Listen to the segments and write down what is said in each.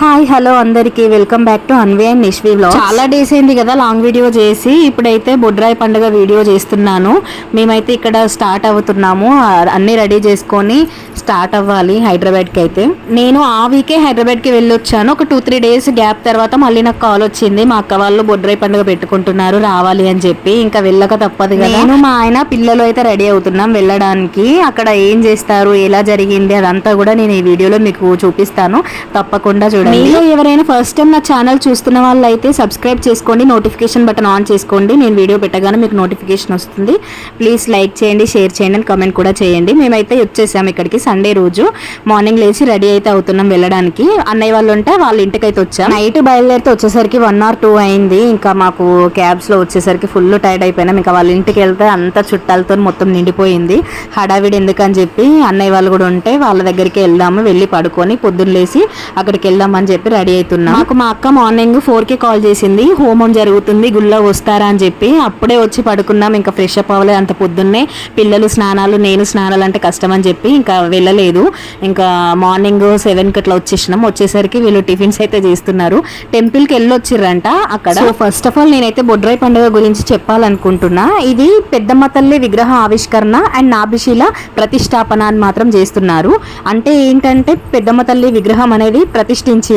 Hi hello అందరికి welcome back to Anvay and Nishvi vlogs. చాలా days అయింది కదా లాంగ్ వీడియో చేసి. ఇప్పుడైతే బొడ్రాయి పండుగ వీడియో చేస్తున్నాను. మేమైతే ఇక్కడ స్టార్ట్ అవుతున్నాము, అన్ని రెడీ చేసుకొని స్టార్ట్ అవ్వాలి హైదరాబాద్కి. అయితే నేను ఆ వీకే హైదరాబాద్కి వెళ్ళొచ్చాను. ఒక 2-3 డేస్ గ్యాప్ తర్వాత మళ్ళీ నాకు కాల్ వచ్చింది, మా అక్క వాళ్ళు బొడ్రాయి పండుగ పెట్టుకుంటున్నారు రావాలి అని చెప్పి. ఇంకా వెళ్ళక తప్పదు కదా. నేను మా ఆయన పిల్లలు అయితే రెడీ అవుతున్నాం వెళ్ళడానికి. అక్కడ ఏం చేస్తారు, ఎలా జరిగింది అదంతా కూడా నేను ఈ వీడియోలో మీకు చూపిస్తాను, తప్పకుండా చూడండి. మీలో ఎవరైనా ఫస్ట్ టైం నా ఛానల్ చూస్తున్న వాళ్ళు అయితే సబ్స్క్రైబ్ చేసుకోండి, నోటిఫికేషన్ బటన్ ఆన్ చేసుకోండి. నేను వీడియో పెట్టగానే మీకు నోటిఫికేషన్ వస్తుంది. ప్లీజ్ లైక్ చేయండి, షేర్ చేయండి అండ్ కామెంట్ కూడా చేయండి. మేమైతే వచ్చేసాము ఇక్కడికి. సండే రోజు మార్నింగ్ లేచి రెడీ అయితే అవుతున్నాం వెళ్ళడానికి. అన్నయ్య వాళ్ళు ఉంటే వాళ్ళ ఇంటికి అయితే వచ్చాం. నైట్ బయలుదేరితే వచ్చేసరికి 1 or 2 అయింది. ఇంకా మాకు క్యాబ్స్ లో వచ్చేసరికి ఫుల్ టైర్డ్ అయిపోయినాం. ఇంకా వాళ్ళ ఇంటికి వెళ్తే అంతా చుట్టాలతో మొత్తం నిండిపోయింది. హడావిడి ఎందుకని చెప్పి అన్నయ్య వాళ్ళు కూడా ఉంటే వాళ్ళ దగ్గరికి వెళ్దాము, వెళ్ళి పడుకొని పొద్దున్న లేసి అక్కడికి వెళ్దామని చెప్పి రెడీ అవుతున్నాం. నాకు మా అక్క మార్నింగ్ 4కి కాల్ చేసింది, హోమం జరుగుతుంది గుళ్ళో వస్తారా అని చెప్పి. అప్పుడే వచ్చి పడుకున్నాం, ఇంకా ఫ్రెష్ అప్ అవ్వలేదు అంత పొద్దున్నే. పిల్లలు స్నానాలు, నేను స్నానాలు అంటే కష్టం అని చెప్పి ఇంకా వెళ్ళలేదు. ఇంకా మార్నింగ్ 7కి అట్లా వచ్చేసినాం. వచ్చేసరికి వీళ్ళు టిఫిన్స్ అయితే చేస్తున్నారు. టెంపుల్కి వెళ్ళొచ్చిర్రంట అక్కడ. సో ఫస్ట్ ఆఫ్ ఆల్ నేనైతే బొడ్రాయి పండుగ గురించి చెప్పాలనుకుంటున్నా. ఇది పెద్దమ్మ తల్లి విగ్రహ ఆవిష్కరణ అండ్ నాభిశీల ప్రతిష్టాపన అని మాత్రం చేస్తున్నారు. అంటే ఏంటంటే పెద్దమ్మ తల్లి విగ్రహం అనేది ప్రతిష్ఠించిర్రు.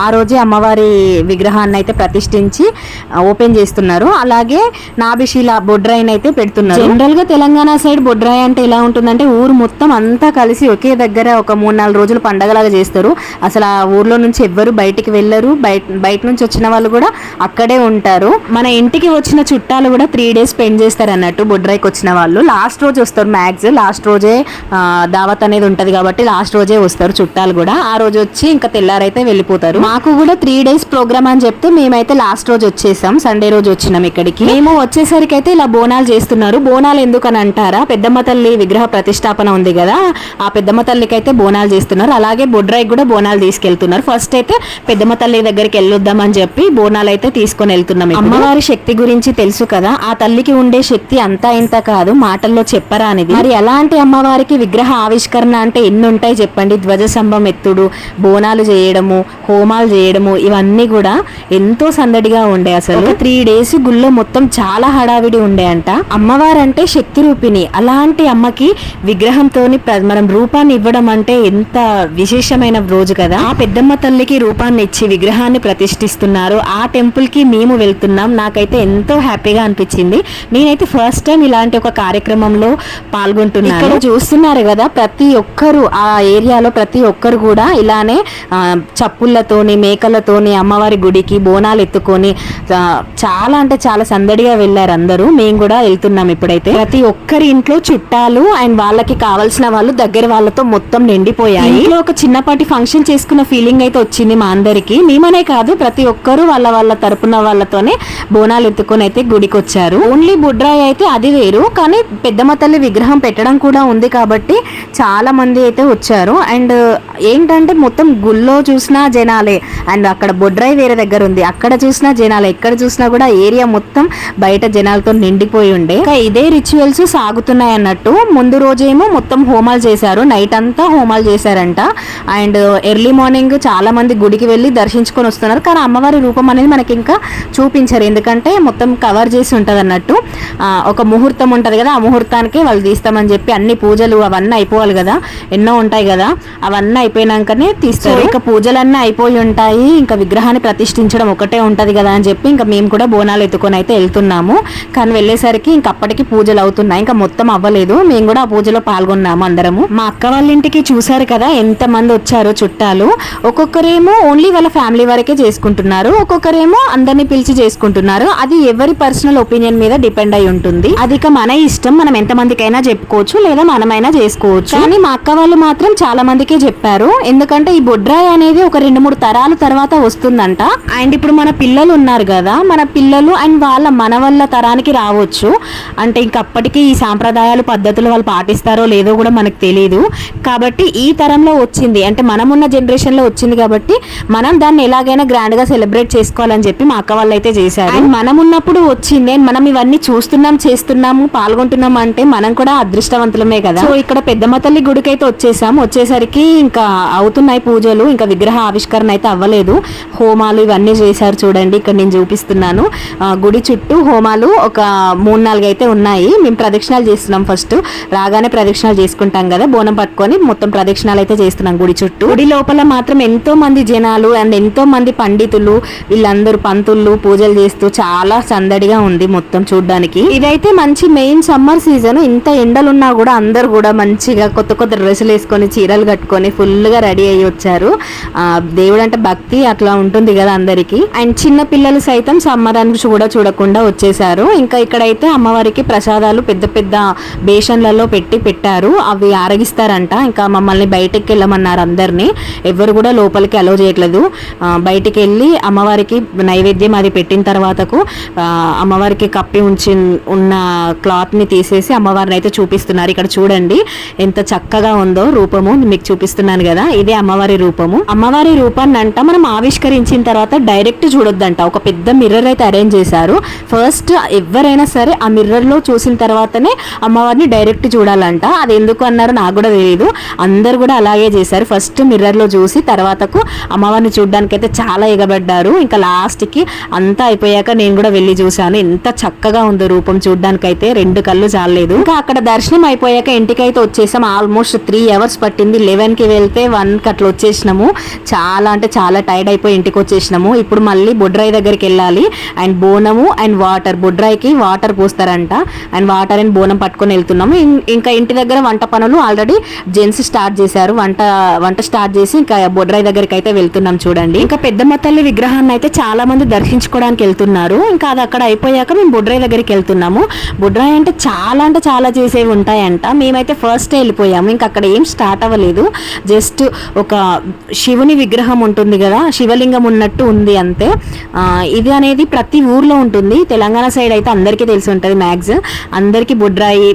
ఆ రోజే అమ్మవారి విగ్రహాన్ని అయితే ప్రతిష్ఠించి ఓపెన్ చేస్తున్నారు. అలాగే నాభిశీల బొడ్రాయిని అయితే పెడుతున్నారు. జనరల్ గా తెలంగాణ సైడ్ బొడ్రాయి అంటే ఎలా ఉంటుందంటే ఊరు మొత్తం అంతా కలిసి ఒకే దగ్గర ఒక 3-4 రోజులు పండగలాగా చేస్తారు. అసలు ఆ ఊర్లో నుంచి ఎవ్వరు బయటికి వెళ్ళరు. బయట నుంచి వచ్చిన వాళ్ళు కూడా అక్కడే ఉంటారు. మన ఇంటికి వచ్చిన చుట్టాలు కూడా 3 days స్పెండ్ చేస్తారు అన్నట్టు. బొడ్రాయికి వచ్చిన వాళ్ళు లాస్ట్ రోజు వస్తారు. మ్యాక్స్ లాస్ట్ రోజే దావత్ అనేది ఉంటది కాబట్టి లాస్ట్ రోజే వస్తారు చుట్టాలు కూడా. ఆ రోజు వచ్చి ఇంకా తెల్లారైతే వెళ్ళిపోతారు. మాకు కూడా 3 days ప్రోగ్రామ్ అని చెప్తే మేమైతే లాస్ట్ రోజు వచ్చేసాం. సండే రోజు వచ్చినాం ఇక్కడికి. మేము వచ్చేసరికి అయితే ఇలా బోనాలు చేస్తున్నారు. బోనాలు ఎందుకని అంటారా, పెద్దమ్మ తల్లి విగ్రహ ప్రతిష్టాపన ఉంది కదా, ఆ పెద్దమ్మ తల్లికి అయితే బోనాలు చేస్తున్నారు. అలాగే బొడ్రాయికి కూడా బోనాలు తీసుకెళ్తున్నారు. ఫస్ట్ అయితే పెద్దమ్మ తల్లి దగ్గరికి వెళ్ళొద్దామని చెప్పి బోనాలు అయితే తీసుకొని వెళ్తున్నాం. అమ్మవారి శక్తి గురించి తెలుసు కదా, ఆ తల్లికి ఉండే శక్తి అంతా ఇంత కాదు, మాటల్లో చెప్పరా అనేది. మరి అలాంటి అమ్మవారికి విగ్రహ ఆవిష్కరణ అంటే ఎన్ని ఉంటాయి చెప్పండి. ధ్వజస్తంభం ఎత్తుడు, బోనాలు చేయడము, హోమాలు చేయడము, ఇవన్నీ కూడా ఎంతో సందడిగా ఉండే. అసలు 3 days గుళ్ళో మొత్తం చాలా హడావిడి ఉండే అంట. అమ్మవారు అంటే శక్తి రూపిణి. అలాంటి అమ్మకి విగ్రహంతోని మనం రూపాన్ని ఇవ్వడం అంటే ఎంత విశేషమైన రోజు కదా. ఆ పెద్దమ్మ తల్లికి రూపాన్ని ఇచ్చి విగ్రహాన్ని ప్రతిష్ఠిస్తున్నారు. ఆ టెంపుల్ కి మేము వెళ్తున్నాం. నాకైతే ఎంతో హ్యాపీగా అనిపించింది. నేనైతే ఫస్ట్ టైం ఇలాంటి ఒక కార్యక్రమంలో పాల్గొంటున్నాను. ఇక్కడ చూస్తున్నారు కదా, ప్రతి ఒక్కరు ఆ ఏరియాలో ప్రతి ఒక్కరు కూడా ఇలానే చప్పుళ్ళతోని మేకలతోని అమ్మవారి గుడికి బోనాలు ఎత్తుకొని చాలా అంటే చాలా సందడిగా వెళ్ళారు అందరూ. మేము కూడా వెళ్తున్నాం ఇప్పుడైతే. ప్రతి ఒక్కరి ఇంట్లో చుట్టాలు అండ్ వాళ్ళకి కావాల్సిన వాళ్ళు దగ్గర వాళ్ళతో మొత్తం నిండిపోయాయి. ఇంట్లో ఒక చిన్నపాటి ఫంక్షన్ చేసుకున్న ఫీలింగ్ అయితే వచ్చింది మా అందరికి. మేమనే కాదు, ప్రతి ఒక్కరు వాళ్ళ తరపున వాళ్ళతోనే బోనాలు ఎత్తుకొని అయితే గుడికి వచ్చారు. ఓన్లీ బొడ్రాయి అయితే అది వేరు, కానీ పెద్దమ్మ తల్లి విగ్రహం పెట్టడం కూడా ఉంది కాబట్టి చాలా మంది అయితే వచ్చారు. అండ్ ఏంటంటే మొత్తం గుళ్ళో చూసినా జనాలే, అండ్ అక్కడ బొడ్రాయి వేరే దగ్గర ఉంది, అక్కడ చూసినా జనాలే. ఎక్కడ చూసినా కూడా ఏరియా మొత్తం బయట జనాలతో నిండిపోయి ఉండే. ఇంకా ఇదే రిచువల్స్ సాగుతున్నాయి అన్నట్టు. ముందు రోజేమో మొత్తం హోమాలు చేశారు, నైట్ అంతా హోమాలు చేశారంట. అండ్ ఎర్లీ మార్నింగ్ చాలా మంది గుడికి వెళ్ళి దర్శించుకొని వస్తున్నారు. కానీ అమ్మవారి రూపం అనేది మనకి ఇంకా చూపించారు, ఎందుకంటే మొత్తం కవర్ చేసి ఉంటది అన్నట్టు. ఒక ముహూర్తం ఉంటది కదా, ఆ ముహూర్తానికి వాళ్ళు తీస్తామని చెప్పి అన్ని పూజలు అవన్నీ అయిపోవాలి కదా, ఎన్నో ఉంటాయి కదా, అవన్నీ అయిపోయినాకనే తీస్తారు. ఇక పూజలన్నీ అయిపోయి ఉంటాయి, ఇంకా విగ్రహాన్ని ప్రతిష్ఠించడం ఒకటే ఉంటది కదా అని చెప్పి ఇంకా మేము కూడా బోనాలు ఎత్తుకొని అయితే వెళ్తున్నాము. కానీ వెళ్ళేసరికి ఇంక అప్పటికి పూజలు అవుతున్నాయి, ఇంకా మొత్తం అవ్వలేదు. మేము కూడా ఆ పూజలో పాల్గొన్నాము అందరము. మా అక్క వాళ్ళ ఇంటికి చూసారు కదా ఎంత మంది వచ్చారో చుట్టాలు. ఒక్కొక్కరేమో ఓన్లీ వాళ్ళ ఫ్యామిలీ వరకే చేసుకుంటున్నారు, ఒక్కొక్కరేమో అందరినీ పిలిచి చేసుకుంటున్నారు. అది ఎవరి పర్సనల్ ఒపీనియన్ మీద డిపెండ్ అయి ఉంటుంది. అది ఇక మన ఇష్టం, మనం ఎంత మందికైనా చెప్పుకోవచ్చు లేదా మనమైనా చేసుకోవచ్చు. కానీ మా అక్క వాళ్ళు మాత్రం చాలా మందికే చెప్పారు, ఎందుకంటే ఈ బొడ్రాయి అనేది ఒక 2-3 తరాల తర్వాత వస్తుందంట. అండ్ ఇప్పుడు మన పిల్లలు ఉన్నారు కదా, మన పిల్లలు అండ్ మన వల్ల తరానికి రావచ్చు. అంటే ఇంక అప్పటికి ఈ సాంప్రదాయాలు పద్ధతులు వాళ్ళు పాటిస్తారో లేదో కూడా మనకు తెలియదు. కాబట్టి ఈ తరంలో వచ్చింది, అంటే మనం ఉన్న జనరేషన్ లో వచ్చింది కాబట్టి మనం దాన్ని ఎలాగైనా గ్రాండ్ గా సెలబ్రేట్ చేసుకోవాలని చెప్పి మా అక్క వాళ్ళు అయితే చేశారు. అండ్ మనం ఉన్నప్పుడు వచ్చింది, అండ్ మనం ఇవన్నీ చూస్తున్నాం, చేస్తున్నాము, పాల్గొంటున్నాం అంటే మనం కూడా అదృష్టవంతులమే కదా. సో ఇక్కడ పెద్దమ్మ తల్లి గుడికి అయితే వచ్చేసాం. వచ్చేసరికి ఇంకా అవుతున్నాయి పూజలు, ఇంకా విగ్రహ ఆవిష్కరణ అయితే అవ్వలేదు. హోమాలు ఇవన్నీ చేశారు చూడండి, ఇక్కడ నేను చూపిస్తున్నాను. గుడి చుట్టూ హోమాలు ఒక 3-4 అయితే ఉన్నాయి. మేము ప్రదక్షిణాలు చేస్తున్నాం. ఫస్ట్ రాగానే ప్రదక్షిణాలు చేసుకుంటాం కదా, బోనం పట్టుకొని మొత్తం ప్రదక్షిణాలు అయితే చేస్తున్నాం గుడి చుట్టూ. గుడి లోపల మాత్రం ఎంతో మంది జనాలు అండ్ ఎంతో మంది పండితులు, వీళ్ళందరూ పంతులు పూజలు చేస్తూ చాలా సందడిగా ఉంది మొత్తం చూడ్డానికి. ఇదైతే మంచి మెయిన్ సమ్మర్ సీజన్. ఇంత ఎండలున్నా కూడా అందరు కూడా మంచిగా కొత్త కొత్త డ్రెస్సులు వేసుకొని చీరలు కట్టుకొని ఫుల్ గా రెడీ అయ్యి వచ్చారు. దేవుడు అంటే భక్తి అట్లా ఉంటుంది కదా అందరికి. అండ్ చిన్న పిల్లలు సైతం సమ్మర్ అని కూడా చూడకుండా వచ్చేసారు. ఇంకా ఇక్కడైతే అమ్మవారికి ప్రసాదాలు పెద్ద పెద్ద బేషన్లలో పెట్టారు. అవి ఆరగిస్తారంట. ఇంకా మమ్మల్ని బయటకు వెళ్ళమన్నారు అందరినీ. ఎవరు కూడా లోపలికి అలో చేయట్లేదు. బయటికి వెళ్ళి అమ్మవారికి నైవేద్యం అది పెట్టిన తర్వాతకు అమ్మవారికి కప్పి ఉన్న క్లాత్ ని తీసేసి అమ్మవారిని అయితే చూపిస్తున్నారు. ఇక్కడ చూడండి ఎంత చక్కగా ఉందో రూపము, మీకు చూపిస్తున్నాను కదా, ఇదే అమ్మవారి రూపము. అమ్మవారి రూపాన్ని అంట మనం ఆవిష్కరించిన తర్వాత డైరెక్ట్ చూడొద్దంట. ఒక పెద్ద మిర్రర్ అయితే అరేంజ్ చేశారు. ఫస్ట్ ఎవరైనా సరే ఆ మిర్రర్ లో చూసిన తర్వాతనే అమ్మవారిని డైరెక్ట్ చూడాలంట. అది ఎందుకు అన్నారో నాకు కూడా తెలియదు. అందరు కూడా అలాగే చేశారు. ఫస్ట్ మిర్రర్ లో చూసి తర్వాతకు అమ్మవారిని చూడడానికి అయితే చాలా ఎగబడ్డారు. ఇంకా లాస్ట్ కి అంతా అయిపోయాక నేను కూడా వెళ్ళి చూశాను. ఎంత చక్కగా ఉందో రూపం చూడడానికి అయితే 2 కళ్ళు చాలలేదు. ఇంకా అక్కడ దర్శనం అయిపోయాక ఇంటికైతే వచ్చేసాం. ఆల్మోస్ట్ 3 అవర్స్ పట్టింది. 11కి వెళ్తే 1కి అట్లా వచ్చేసినాము. చాలా అంటే చాలా టైర్డ్ అయిపోయి ఇంటికి వచ్చేసినాము. ఇప్పుడు మళ్ళీ బొడ్రాయి దగ్గరికి వెళ్ళాలి. అండ్ బోనము అండ్ వాటర్, బొడ్రాయికి వాటర్ పోస్తారంట. అండ్ వాటర్ అండ్ బోనం పట్టుకొని వెళ్తున్నాము. ఇంకా ఇంటి దగ్గర వంట పనులు ఆల్రెడీ జెంట్స్ స్టార్ట్ చేశారు. వంట స్టార్ట్ చేసి ఇంకా బొడ్రాయి దగ్గరికి అయితే వెళ్తున్నాం చూడండి. ఇంకా పెద్దమ్మ తల్లి విగ్రహాన్ని అయితే చాలా మంది దర్శించుకోవడానికి వెళ్తున్నారు. ఇంకా అది అక్కడ అయిపోయాక మేము బొడ్రాయి దగ్గరికి వెళ్తున్నాము. బొడ్రాయి అంటే చాలా చేసేవి ఉంటాయంట. మేమైతే ఫస్ట్ వెళ్ళిపోయాము. ఇంకా అక్కడ ఏం స్టార్ట్ అవ్వలేదు. జస్ట్ ఒక శివుని విగ్రహం ఉంటుంది కదా, శివలింగం ఉన్నట్టు ఉంది అంతే. ఇది అనేది ప్రతి ఊర్లో ఉంటుంది. తెలంగాణ సైడ్ అయితే అందరికీ తెలిసి ఉంటుంది. మ్యాక్స్ అందరికీ బొడ్రాయి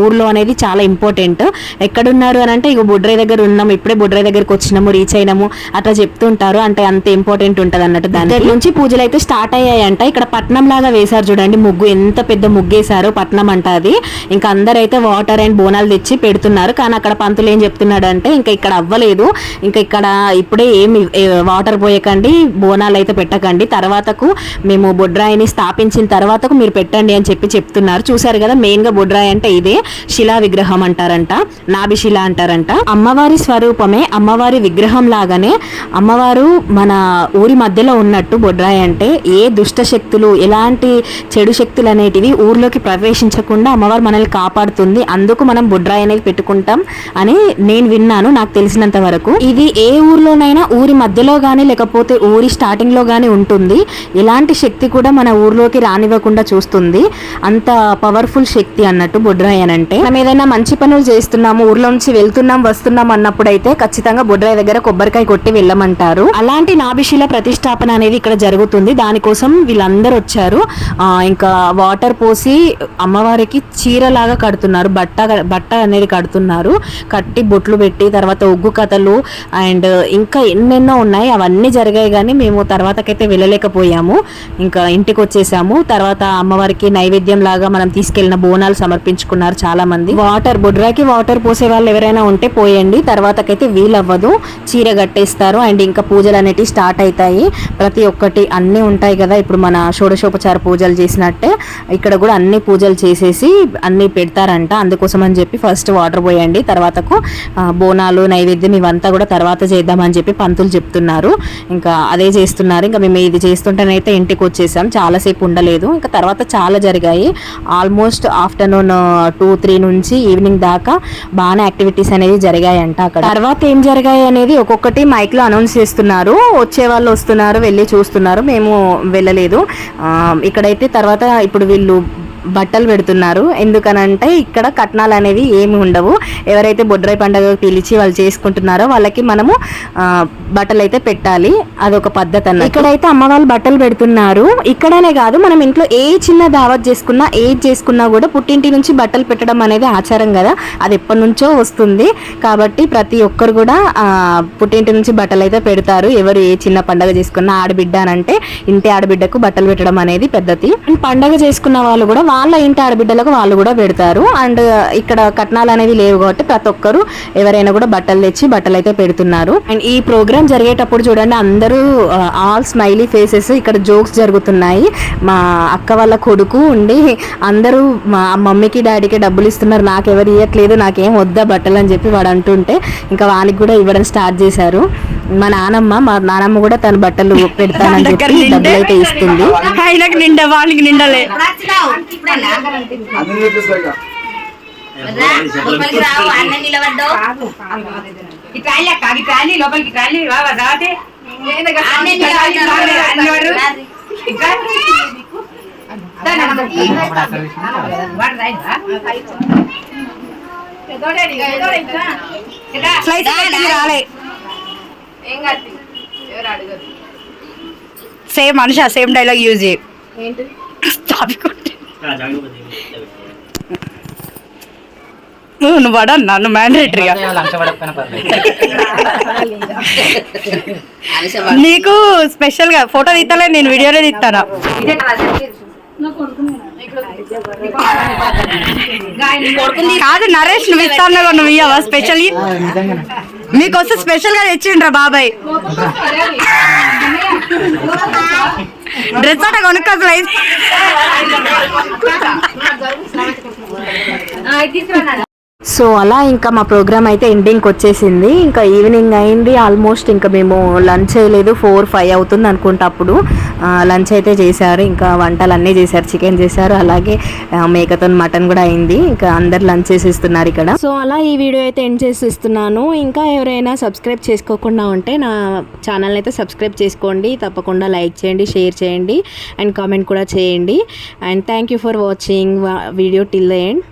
ఊర్లో అనేది చాలా ఇంపార్టెంట్. ఎక్కడున్నారు అని అంటే ఇక బొడ్రాయి దగ్గర ఉన్నాము, ఇప్పుడే బొడ్రాయి దగ్గరకు వచ్చినాము, రీచ్ అయినాము అట్లా చెప్తుంటారు. అంటే అంత ఇంపార్టెంట్ ఉంటుంది అన్నట్టు. దాని నుంచి పూజలు అయితే స్టార్ట్ అయ్యాయంట. ఇక్కడ పట్నం లాగా వేశారు చూడండి, ముగ్గు ఎంత పెద్ద ముగ్గు వేశారు. పట్నం అంట అది. ఇంకా అందరైతే వాటర్ అండ్ బోనాలు తెచ్చి పెడుతున్నారు. కానీ అక్కడ పంతులు ఏం చెప్తున్నాడు అంటే ఇంకా ఇక్కడ అవ్వలేదు, ఇంకా ఇక్కడ ఇప్పుడే ఏమి వాటర్ పోయకండి, బోనాలు అయితే పెట్టకండి, తర్వాతకు మేము బొడ్రాయిని స్థాపించిన తర్వాతకు మీరు పెట్టండి అని చెప్తున్నారు. చూసారు కదా, మెయిన్ గా బొడ్రాయి అంటే ఇదే శిలా విగ్రహం అంటారంట, నాభిశిల అంటారంట. అమ్మవారి స్వరూపమే, అమ్మవారి విగ్రహం లాగానే అమ్మవారు మన ఊరి మధ్యలో ఉన్నట్టు బొడ్రాయి అంటే. ఏ దుష్ట శక్తులు, ఎలాంటి చెడు శక్తులు అనేటివి ఊర్లోకి ప్రవేశించకుండా అమ్మవారు మనల్ని కాపాడుతుంది. అందుకు మనం బొడ్రాయి అనేది పెట్టుకుంటాం అని నేను విన్నాను, నాకు తెలిసినంత వరకు. ఇది ఏ ఊర్లోనైనా ఊరి మధ్యలో గానీ లేకపోతే ఊరి స్టార్టింగ్ లో గానీ ఉంటుంది. ఎలాంటి శక్తి కూడా మన ఊర్లోకి రానివ్వకుండా చూస్తుంది. అంత పవర్ఫుల్ శక్తి అన్నట్టు బొడ్రాయి అని అంటే. మనం ఏదైనా మంచి పనులు చేస్తున్నాము, ఊర్లో నుంచి వెళ్తున్నాం వస్తున్నాం అన్నప్పుడైతే ఖచ్చితంగా బొడ్రాయి దగ్గర కొబ్బరికాయ కొట్టి వెళ్ళమంటారు. అలాంటి నాభిశిల ప్రతిష్టాపన అనేది ఇక్కడ జరుగుతుంది. దానికోసం వీళ్ళందరూ వచ్చారు. ఇంకా వాటర్ పోసి అమ్మవారికి చీరలాగా కడుతున్నారు, బట్ట అనేది కడుతున్నారు. కట్టి బొట్లు పెట్టి తర్వాత ఒగ్గు కథలు అండ్ ఇంకా ఎన్నెన్నో ఉన్నాయి. అవన్నీ జరిగాయి కానీ మేము తర్వాతకైతే వెళ్ళలేకపోయాము. ఇంకా ఇంటికి వచ్చేసాము. తర్వాత అమ్మవారికి నైవేద్యం లాగా మనం తీసుకెళ్లిన బోనాలు సమర్పించుకున్నారు చాలా మంది. బొడ్రాకి వాటర్ పోసే వాళ్ళు ఎవరైనా ఉంటే పోయండి, తర్వాతకైతే వీలవ్వదు, చీర కట్టేస్తారు. అండ్ ఇంకా పూజలు అనేటివి స్టార్ట్ అవుతాయి. ప్రతి ఒక్కటి అన్నీ ఉంటాయి కదా, ఇప్పుడు మన షోడశోపచార పూజలు చేసినట్టే ఇక్కడ కూడా అన్ని పూజలు చేసేసి అన్ని పెడతారంట. అందుకోసం అని చెప్పి ఫస్ట్ వాటర్ పోయండి, తర్వాతకు బోనాలు నైవేద్యం ఇవంతా కూడా తర్వాత చేద్దామని చెప్పి పంతులు చెప్తున్నారు. ఇంకా అదే చేస్తున్నారు. ఇంకా మేము ఇది చేస్తుంటేనైతే ఇంటికి వచ్చేసాం, చాలాసేపు ఉండలేదు. ఇంకా తర్వాత చాలా జరిగాయి. ఆల్మోస్ట్ ఆఫ్టర్నూన్ 2-3 నుంచి ఈవినింగ్ దాకా బాగానే యాక్టివిటీస్ అనేవి జరిగాయంట అక్కడ. తర్వాత ఏం జరిగాయి అనేది ఒక్కొక్కటి మైక్ లో అనౌన్స్ చేస్తున్నారు. వచ్చే వాళ్ళు వస్తున్నారు, వెళ్ళి చూస్తున్నారు. మేము వెళ్ళలేదు. ఇక్కడైతే తర్వాత ఇప్పుడు వీళ్ళు బట్టలు పెడుతున్నారు. ఎందుకనంటే ఇక్కడ కట్నాలు అనేవి ఏమి ఉండవు. ఎవరైతే బొడ్రాయి పండుగ పిలిచి వాళ్ళు చేసుకుంటున్నారో వాళ్ళకి మనము బట్టలు అయితే పెట్టాలి, అదొక పద్ధతి అన్న. ఇక్కడైతే అమ్మ వాళ్ళు బట్టలు పెడుతున్నారు. ఇక్కడనే కాదు, మనం ఇంట్లో ఏ చిన్న దావత్ చేసుకున్నా ఏది చేసుకున్నా కూడా పుట్టింటి నుంచి బట్టలు పెట్టడం అనేది ఆచారం కదా, అది ఎప్పటి నుంచో వస్తుంది. కాబట్టి ప్రతి ఒక్కరు కూడా పుట్టింటి నుంచి బట్టలు అయితే పెడతారు. ఎవరు ఏ చిన్న పండుగ చేసుకున్నా ఆడబిడ్డ అని అంటే ఇంటి ఆడబిడ్డకు బట్టలు పెట్టడం అనేది పద్ధతి. పండుగ చేసుకున్న వాళ్ళు కూడా వాళ్ళ ఇంటి ఆడబిడ్డలకు వాళ్ళు కూడా పెడతారు. అండ్ ఇక్కడ కట్నాలు అనేవి లేవు కాబట్టి ప్రతి ఒక్కరు ఎవరైనా కూడా బట్టలు తెచ్చి బట్టలు అయితే పెడుతున్నారు. అండ్ ఈ ప్రోగ్రామ్ జరిగేటప్పుడు చూడండి అందరూ ఆల్ స్మైలీ ఫేసెస్, ఇక్కడ జోక్స్ జరుగుతున్నాయి. మా అక్క వాళ్ళ కొడుకు ఉండి అందరూ మా మమ్మీకి డాడీకి డబ్బులు ఇస్తున్నారు, నాకెవరు ఇవ్వట్లేదు, నాకేం వద్దా బట్టలు అని చెప్పి వాడు అంటుంటే ఇంకా వానికి కూడా ఇవ్వడం స్టార్ట్ చేశారు. మా నానమ్మ కూడా తన బట్టలు పెడతానని చెప్పి డబ్బులు అయితే ఇస్తుంది. ఆయనకు నిండా వాళ్ళకి నిండలే. సేమ్ మనిషి సేమ్ డైలాగ్ యూజ్ చేయి. నువ్వు పడన్నా, నువ్వు మ్యాండేటరీగా నీకు స్పెషల్ గా ఫోటో తీస్తాలే, నేను వీడియోలో తీస్తానా. కాదు నరేష్, నువ్వు ఇస్తాను, నువ్వు ఇయ్యవా స్పెషల్? మీకోసం స్పెషల్ గా తెచ్చిండ్రా బాబాయ్. డ్రెస్ అట కొనుక్కోసలు. సో అలా ఇంకా మా ప్రోగ్రామ్ అయితే ఎండింగ్కి వచ్చేసింది. ఇంకా ఈవినింగ్ అయింది ఆల్మోస్ట్. ఇంకా మేము లంచ్ చేయలేదు, 4-5 అవుతుంది అనుకుంటా. అప్పుడు లంచ్ అయితే చేశారు, ఇంకా వంటలు అన్నీ చేశారు. చికెన్ చేశారు, అలాగే మేకతో మటన్ కూడా అయింది. ఇంకా అందరు లంచ్ చేసి ఇస్తున్నారు ఇక్కడ. సో అలా ఈ వీడియో అయితే ఎండ్ చేసి ఇస్తున్నాను. ఇంకా ఎవరైనా సబ్స్క్రైబ్ చేసుకోకుండా ఉంటే నా ఛానల్ అయితే సబ్స్క్రైబ్ చేసుకోండి. తప్పకుండా లైక్ చేయండి, షేర్ చేయండి అండ్ కామెంట్ కూడా చేయండి. And thank you for watching video till the end.